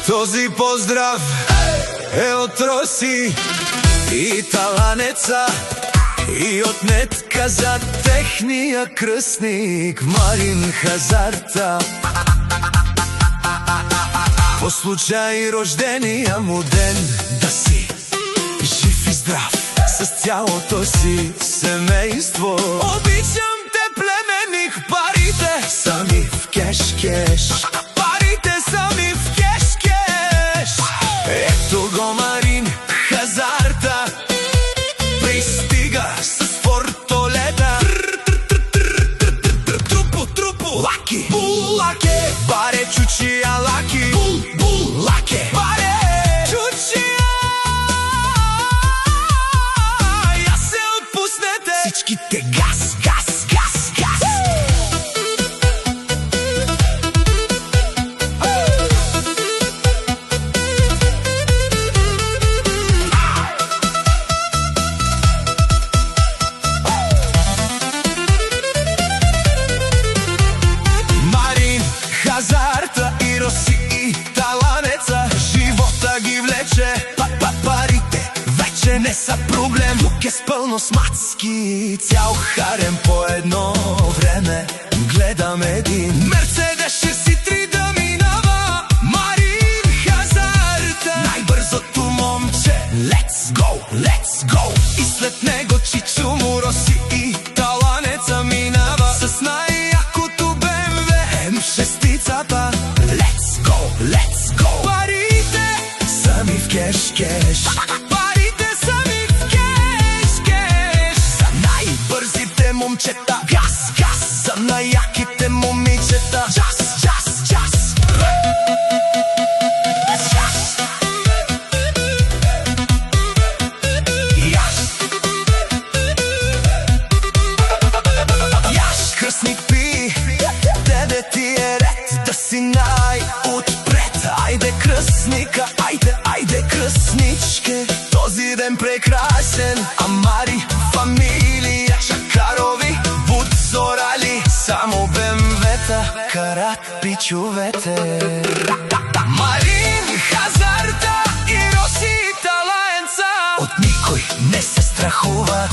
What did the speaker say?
Този поздрав е от Роси и Таланеца, и отнетка за техния кръстник Марин Хазарта. По случай рождения му ден да си жив и здрав с цялото си семейство. Обичам те, племенник, парите сами в кеш-кеш. Парите сами в кеш-кеш. Ето го Марин Хазарта, пристига с фортолета. Трупо, лаки, булаке, баре чучия лаки. Булаке, баре чучия. Я се отпуснете, всичките газ, газ, газ, газ. Марин Хазарта и Роси и Таланеца, живота ги влече. Парите вече не са проблем. Тук е с пълно с мацки, цял харем по едно време. Гледам един Мерцедес 63 да минава. Марин Хазарта, най-бързото момче. Let's go, let's go. И след него чичо му Роси и Таланеца минава с най-якото БМВ М6-цата. Let's go, let's go. Парите сами в кеш-кеш. Парите сами в кеш-кеш. За най-бързите момчета газ, газ. За най-яките момичета джаз, джаз, джаз. Яш, кръстник пи, тебе ти е ред да си най-отпред. Айде кръстника, айде кръстничке. Този ден прекрасен, Амари, фамилия Чакарови, Будзорали, само БМВ-та карат пичовете. Марин Хазарта и Роси Таланеца от никой не се страхуват.